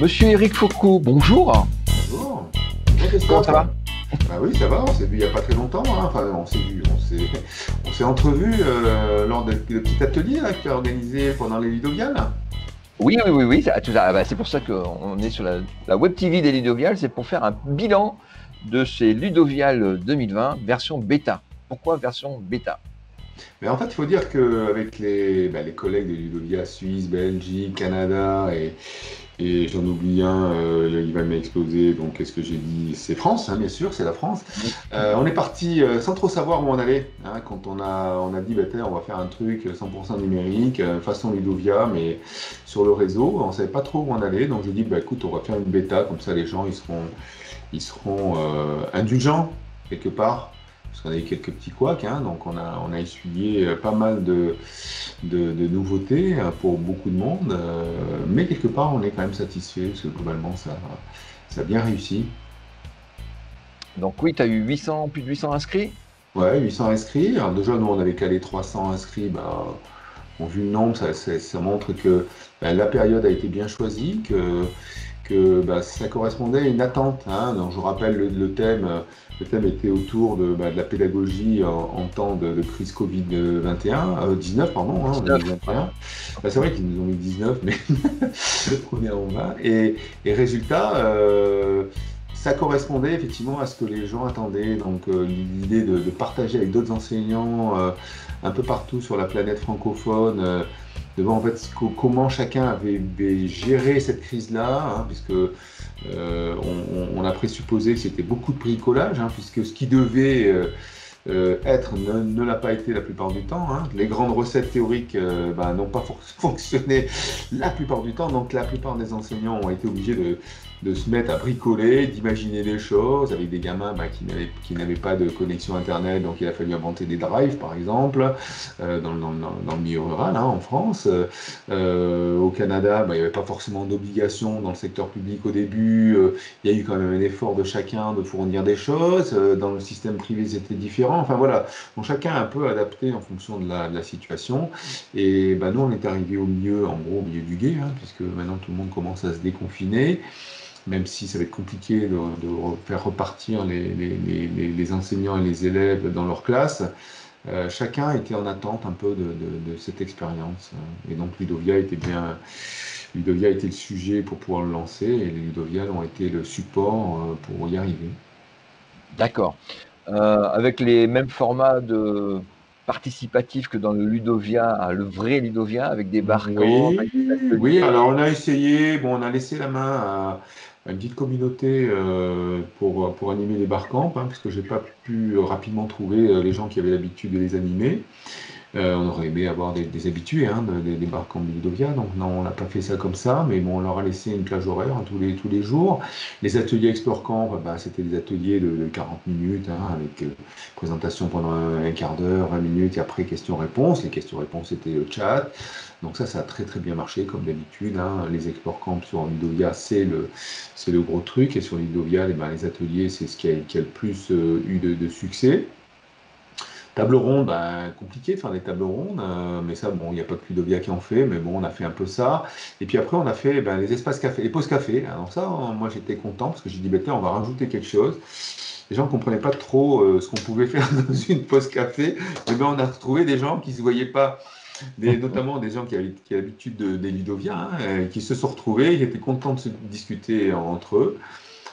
Monsieur Éric Foucault, bonjour. Bonjour. Comment Christophe. ça va? Bah oui, ça va, on s'est vu il n'y a pas très longtemps, hein. Enfin, on s'est vu, on s'est entrevus lors de petits ateliers là, que tu as organisé pendant les Ludoviales. Oui, oui, oui, oui, c'est pour ça qu'on est sur la Web TV des Ludoviales, c'est pour faire un bilan de ces Ludoviales 2020, version bêta. Pourquoi version bêta? Mais en fait, il faut dire qu'avec les collègues de Ludovia, Suisse, Belgique, Canada, et j'en oublie un, il va m'exploser, donc qu'est-ce que j'ai dit? C'est France, hein, bien sûr, c'est la France. On est parti sans trop savoir où on allait, hein, quand on a dit, bah, tiens, on va faire un truc 100% numérique, façon Ludovia, mais sur le réseau. On ne savait pas trop où on allait, donc j'ai dit, bah, écoute, on va faire une bêta, comme ça les gens ils seront indulgents quelque part, parce qu'on a eu quelques petits couacs, hein, donc on a essuyé pas mal de nouveautés pour beaucoup de monde, mais quelque part on est quand même satisfait, parce que globalement ça a bien réussi. Donc oui, tu as eu plus de 800 inscrits? Ouais, 800 inscrits. Alors déjà, nous, on avait calé 300 inscrits. Bah, bon, vu le nombre, ça montre que bah, la période a été bien choisie, que bah, ça correspondait à une attente, hein. Donc, je vous rappelle le thème. Le thème était autour de la pédagogie en temps de crise Covid-21, 19, pardon, hein, on a 19, mis ouais. 21. Bah, c'est vrai qu'ils nous ont mis 19, mais on est en 20. Et résultat, ça correspondait effectivement à ce que les gens attendaient. Donc, l'idée de partager avec d'autres enseignants un peu partout sur la planète francophone, de voir en fait comment chacun avait géré cette crise-là, hein, puisque on a présupposé que c'était beaucoup de bricolage, hein, puisque ce qui devait être ne l'a pas été la plupart du temps, hein. Les grandes recettes théoriques bah, n'ont pas fonctionné la plupart du temps, donc la plupart des enseignants ont été obligés de se mettre à bricoler, d'imaginer des choses avec des gamins bah, qui n'avaient pas de connexion Internet, donc il a fallu inventer des drives par exemple, dans le milieu rural, hein, en France. Au Canada, bah, il n'y avait pas forcément d'obligation dans le secteur public au début, il y a eu quand même un effort de chacun de fournir des choses, dans le système privé c'était différent, enfin voilà, donc chacun a un peu adapté en fonction de la situation, et bah, nous on est arrivé au milieu, en gros au milieu du gué, hein, puisque maintenant tout le monde commence à se déconfiner, même si ça va être compliqué de faire repartir les enseignants et les élèves dans leur classe. Chacun était en attente un peu de cette expérience, et donc Ludovia était le sujet pour pouvoir le lancer, et les Ludoviales ont été le support pour y arriver. D'accord. Avec les mêmes formats de participatifs que dans le Ludovia, le vrai Ludovia, avec des barcamps, Oui, avec des oui, alors ateliers. on a essayé, bon, on a laissé la main à une petite communauté pour animer les barcamps, hein, puisque j'ai pas pu rapidement trouver les gens qui avaient l'habitude de les animer. On aurait aimé avoir des habitués, hein, des barcamps de Ludovia, donc non, on n'a pas fait ça comme ça, mais bon, on leur a laissé une plage horaire, hein, tous les jours. Les ateliers Explore Camp, bah, c'était des ateliers de 40 minutes, hein, avec présentation pendant un quart d'heure, 20 minutes, et après questions-réponses. Les questions-réponses étaient le chat. Donc ça a très très bien marché, comme d'habitude, hein. Les Explore Camp sur Ludovia, c'est le gros truc, et sur Ludovia, les ateliers, c'est ce qui a le plus eu de succès. Table ronde, ben, compliqué de faire des tables rondes, mais ça, bon, il n'y a pas que Ludovia qui en fait, mais bon, on a fait un peu ça. Et puis après, on a fait ben, les espaces café, les pauses café. Alors ça, moi, j'étais content parce que j'ai dit, ben, tiens, on va rajouter quelque chose. Les gens ne comprenaient pas trop ce qu'on pouvait faire dans une pause café. Et ben, on a retrouvé des gens qui ne se voyaient pas, notamment des gens qui avaient l'habitude des Ludovia, hein, qui se sont retrouvés, ils étaient contents de se discuter entre eux.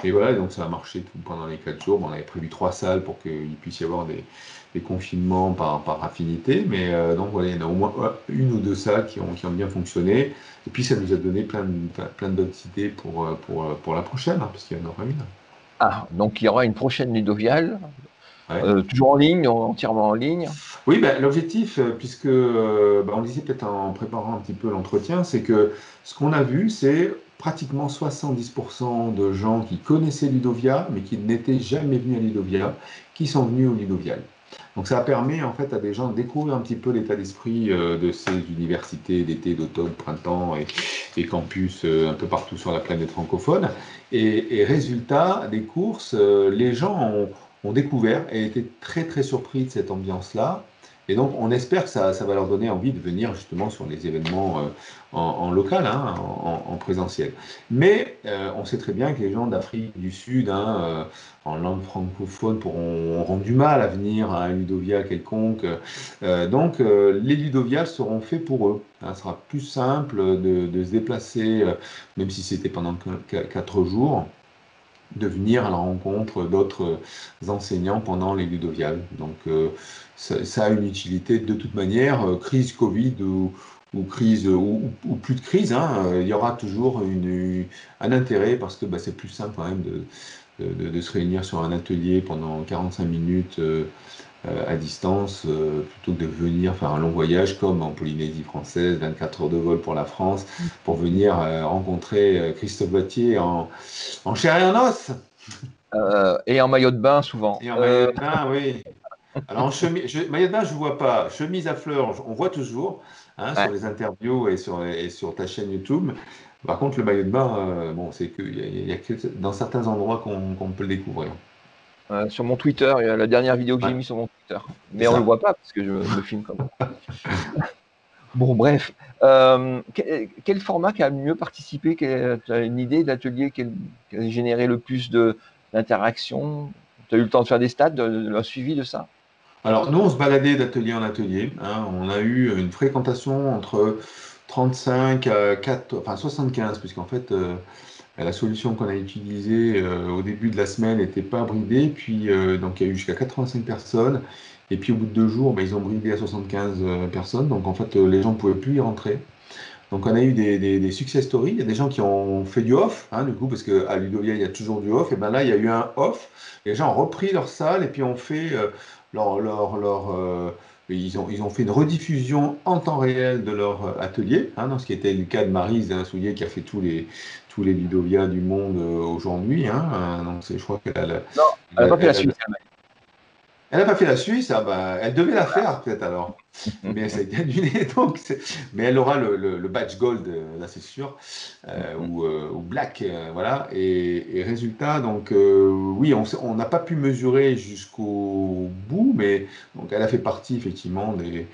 Et voilà, donc ça a marché pendant les 4 jours. Bon, on avait prévu 3 salles pour qu'il puisse y avoir des confinements par affinité, mais donc voilà, il y en a au moins une ou deux salles qui ont bien fonctionné. Et puis ça nous a donné plein de bonnes idées pour la prochaine, hein, parce qu'il y en aura une. Ah, donc il y aura une prochaine Ludoviale, Ouais. toujours en ligne, entièrement en ligne. Oui, ben, l'objectif, puisque ben, on le disait peut-être en préparant un petit peu l'entretien, c'est que ce qu'on a vu, c'est pratiquement 70% de gens qui connaissaient Ludovia, mais qui n'étaient jamais venus à Ludovia, qui sont venus au Ludovial. Donc ça permet en fait à des gens de découvrir un petit peu l'état d'esprit de ces universités d'été, d'automne, printemps et campus un peu partout sur la planète francophone. Et résultat des courses, les gens ont découvert et été très très surpris de cette ambiance-là. Et donc, on espère que ça va leur donner envie de venir justement sur les événements en local, hein, en présentiel. Mais on sait très bien que les gens d'Afrique du Sud, hein, en langue francophone, auront du mal à venir à un Ludovia quelconque. Donc, les Ludovias seront faits pour eux, hein. Ce sera plus simple de se déplacer, même si c'était pendant 4 jours, de venir à la rencontre d'autres enseignants pendant les ludoviales. Donc ça a une utilité de toute manière, crise Covid ou crise ou plus de crise, hein, il y aura toujours un intérêt parce que bah, c'est plus simple quand même de se réunir sur un atelier pendant 45 minutes à distance, plutôt que de venir faire un long voyage comme en Polynésie française, 24 heures de vol pour la France, pour venir rencontrer Christophe Battier en chair et en os. Et en maillot de bain souvent. Et en maillot de bain, oui. Alors en chemise, maillot de bain, je ne vois pas. Chemise à fleurs, on voit toujours, hein, sur Ouais. les interviews et sur ta chaîne YouTube. Par contre, le maillot de bain, bon, c'est que il y a que dans certains endroits qu'on peut le découvrir. Sur mon Twitter, il y a la dernière vidéo que j'ai Ouais, mise sur mon Twitter. c'est Mais on le ça. voit pas parce que je me filme comme ça. Bon, bref. Quel format qui a le mieux participé? Tu as une idée d'atelier qui a généré le plus d'interaction? Tu as eu le temps de faire des stats, un suivi de ça? Alors, nous, on se baladait d'atelier en atelier, hein. On a eu une fréquentation entre 35 à 4, enfin 75, puisqu'en fait, la solution qu'on a utilisée au début de la semaine n'était pas bridée, puis donc il y a eu jusqu'à 85 personnes, et puis au bout de 2 jours, ben, ils ont bridé à 75 personnes, donc en fait, les gens ne pouvaient plus y rentrer. Donc on a eu des success stories. Il y a des gens qui ont fait du off, hein, du coup, parce qu'à Ludovia, il y a toujours du off. Et ben là, il y a eu un off. Les gens ont repris leur salle et puis ont fait ils ont fait une rediffusion en temps réel de leur atelier, hein, dans ce qui était le cas de Maryse, hein, Soulier, qui a fait tous les Ludovia du monde aujourd'hui, hein. Donc je crois qu'elle a, Non, elle n'a pas fait la suite. elle n'a pas fait la Suisse, ah bah, elle devait la faire peut-être alors. Mais ça a été annulé, donc mais elle aura le badge gold, là c'est sûr, ou black, voilà. Et résultat, donc oui, on n'a pas pu mesurer jusqu'au bout, mais donc elle a fait partie effectivement des.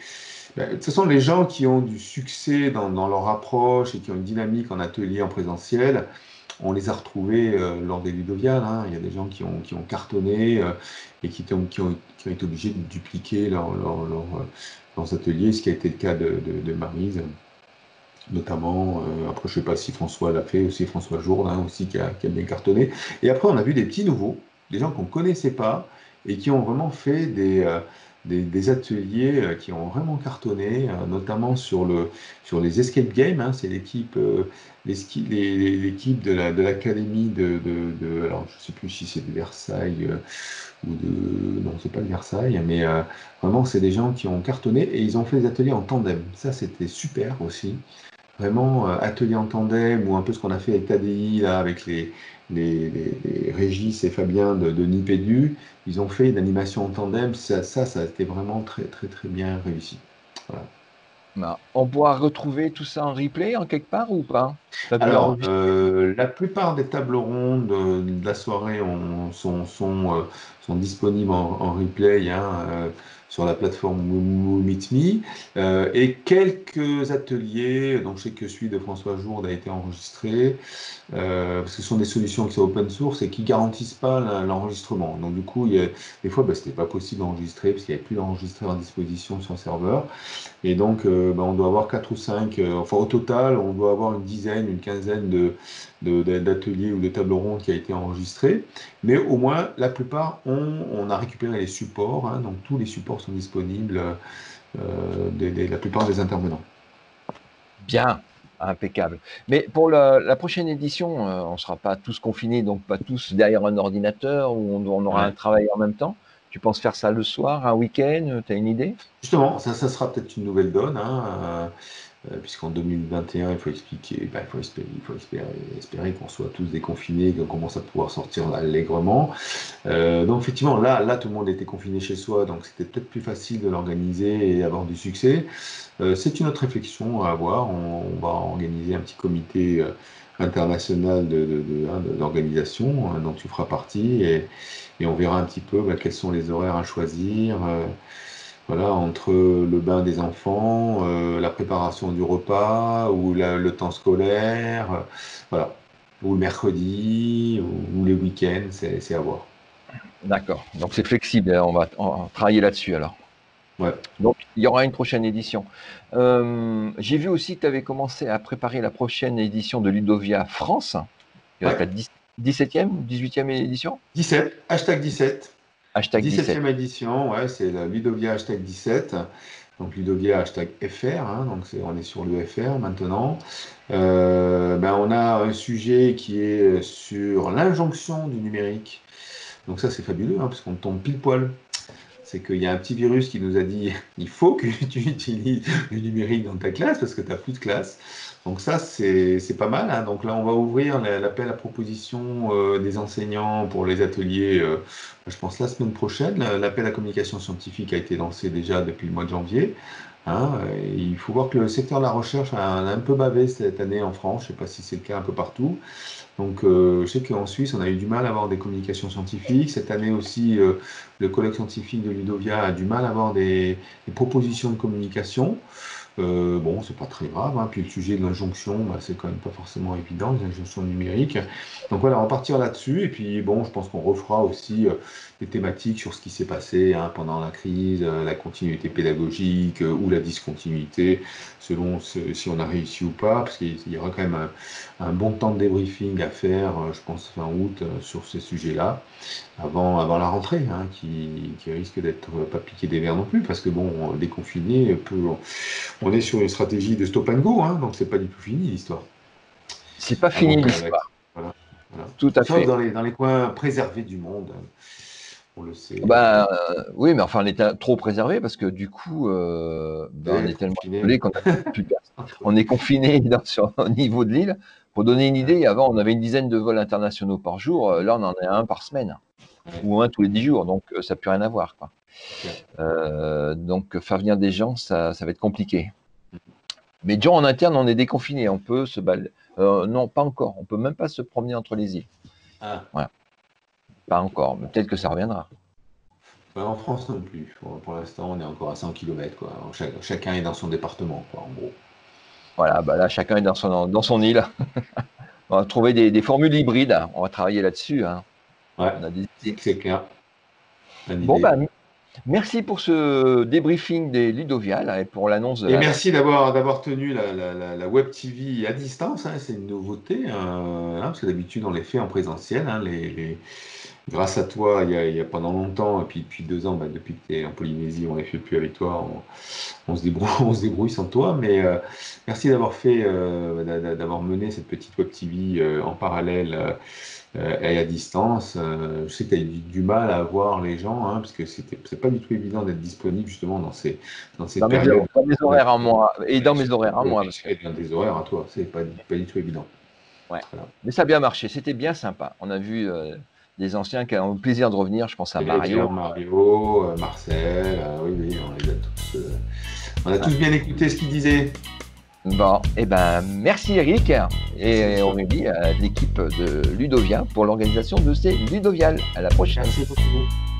Ben, de toute façon, les gens qui ont du succès dans leur approche et qui ont une dynamique en atelier, en présentiel, on les a retrouvés lors des Ludoviales, hein. Il y a des gens qui ont cartonné et qui ont été obligés de dupliquer leurs ateliers, ce qui a été le cas de Maryse, notamment. Après, je ne sais pas si François l'a fait aussi, François Jourde, hein, aussi, qui a bien cartonné. Et après, on a vu des petits nouveaux, des gens qu'on ne connaissait pas et qui ont vraiment fait des ateliers qui ont vraiment cartonné, notamment sur les escape games, hein. C'est l'équipe de l'académie alors je ne sais plus si c'est de Versailles ou de, non, c'est pas de Versailles, mais vraiment, c'est des gens qui ont cartonné et ils ont fait des ateliers en tandem. Ça, c'était super aussi. Vraiment, atelier en tandem ou un peu ce qu'on a fait avec TADI, là, avec les Régis et Fabien de Nipédu. Ils ont fait une animation en tandem. Ça a été vraiment très, très, très bien réussi. Voilà. Bah, on pourra retrouver tout ça en replay en quelque part ou pas? Tu as pu Alors, enregistrer? la plupart des tables rondes de la soirée sont disponibles en replay, hein, sur la plateforme Meet Me. Et quelques ateliers, donc je sais que celui de François Jourde a été enregistré, parce que ce sont des solutions qui sont open source et qui garantissent pas l'enregistrement. Donc du coup, des fois, bah, c'était pas possible d'enregistrer parce qu'il n'y avait plus d'enregistreur à disposition sur le serveur. Et donc, bah, on doit avoir 4 ou 5, enfin au total, on doit avoir une dizaine, une quinzaine d'ateliers ou de tables rondes qui a été enregistrés. Mais au moins, la plupart, on a récupéré les supports, hein, donc tous les supports sont disponibles, la plupart des intervenants. Bien, impeccable. Mais pour la prochaine édition, on ne sera pas tous confinés, donc pas tous derrière un ordinateur, où on aura un Ouais. travail en même temps. Tu penses faire ça le soir, un week-end? Tu as une idée? Justement, ça sera peut-être une nouvelle donne, hein, puisqu'en 2021, il faut expliquer, ben, il faut espérer qu'on soit tous déconfinés, qu'on commence à pouvoir sortir allègrement. Donc effectivement, là, tout le monde était confiné chez soi, donc c'était peut-être plus facile de l'organiser et avoir du succès. C'est une autre réflexion à avoir. On va organiser un petit comité international d'organisation, dont tu feras partie, et on verra un petit peu quels sont les horaires à choisir. Voilà, entre le bain des enfants, la préparation du repas, ou le temps scolaire, voilà. Ou le mercredi, ou les week-ends, c'est à voir. D'accord. Donc c'est flexible, on va travailler là-dessus alors. Ouais, Donc il y aura une prochaine édition. J'ai vu aussi que tu avais commencé à préparer la prochaine édition de Ludovia France, qui va être ouais. la 17e, 18e édition? 17, hashtag 17. Hashtag 17. 17e édition, ouais, c'est la Ludovia hashtag 17. Donc Ludovia hashtag FR, hein, donc on est sur le FR maintenant. On a un sujet qui est sur l'injonction du numérique. Donc ça c'est fabuleux, hein, parce qu'on tombe pile poil. C'est qu'il y a un petit virus qui nous a dit il faut que tu utilises le numérique dans ta classe parce que tu n'as plus de classe. Donc ça, c'est pas mal, hein. Donc là, on va ouvrir l'appel à proposition des enseignants pour les ateliers, je pense, la semaine prochaine. L'appel à communication scientifique a été lancé déjà depuis le mois de janvier, hein. Et il faut voir que le secteur de la recherche a un peu bavé cette année en France. Je ne sais pas si c'est le cas un peu partout. Donc, je sais qu'en Suisse, on a eu du mal à avoir des communications scientifiques. Cette année aussi, le colloque scientifique de Ludovia a du mal à avoir des propositions de communication. Bon, c'est pas très grave, hein. Puis le sujet de l'injonction, c'est quand même pas forcément évident, les injonctions numériques. Donc voilà, on va partir là-dessus. Et puis bon, je pense qu'on refera aussi des thématiques sur ce qui s'est passé, hein, pendant la crise, la continuité pédagogique, ou la discontinuité, selon si on a réussi ou pas, parce qu'il y aura quand même un bon temps de débriefing à faire, je pense fin août, sur ces sujets-là, avant la rentrée, hein, qui risque d'être pas piqué des verres non plus, parce que bon, déconfiné, on est sur une stratégie de stop and go, hein, donc c'est pas du tout fini l'histoire. C'est pas fini Donc, l'histoire. voilà, voilà. Tout à Sauf fait. dans les coins préservés du monde, on le sait. Oui, mais enfin, on était trop préservé parce que du coup, on est tellement Confiné. isolé qu'on a plus de place. On est confiné au niveau de l'île. Pour donner une idée, avant, on avait une dizaine de vols internationaux par jour. Là, on en a un par semaine, ou un tous les 10 jours. Donc, ça n'a plus rien à voir, quoi. Donc, faire venir des gens, ça va être compliqué. Mais déjà, en interne, on est déconfiné. On peut se balader. Non, pas encore. On peut même pas se promener entre les îles. Voilà. Pas encore, mais peut-être que ça reviendra. En France non plus. Pour l'instant, on est encore à 100 km, quoi. Chacun est dans son département, quoi, en gros. Voilà, là, chacun est dans son île. On va trouver des formules hybrides. On va travailler là-dessus, hein. Ouais, On a des idées. c'est clair. Bon, merci pour ce débriefing des Ludovia là, et pour l'annonce de Et merci d'avoir tenu la Web TV à distance, hein. C'est une nouveauté, hein, parce que d'habitude, on les fait en présentiel, hein, grâce à toi, il y a pendant longtemps, et puis depuis 2 ans, depuis que tu es en Polynésie, on ne les fait plus avec toi, on se débrouille sans toi, mais merci d'avoir mené cette petite Web TV en parallèle et à distance. Je sais que tu as eu du mal à voir les gens, hein, parce que c'est pas du tout évident d'être disponible justement dans cette période. Dans mes horaires à moi, et dans mes horaires à moi. Et dans des horaires à toi, c'est pas du tout évident. Ouais. Voilà. Mais ça a bien marché, c'était bien sympa. On a vu des anciens qui ont le plaisir de revenir, je pense à Mario. Marcel, oui, on a tous bien écouté ce qu'il disait. Bon, merci Eric et Aurélie, à l'équipe de Ludovia pour l'organisation de ces Ludoviales. À la prochaine. Merci beaucoup.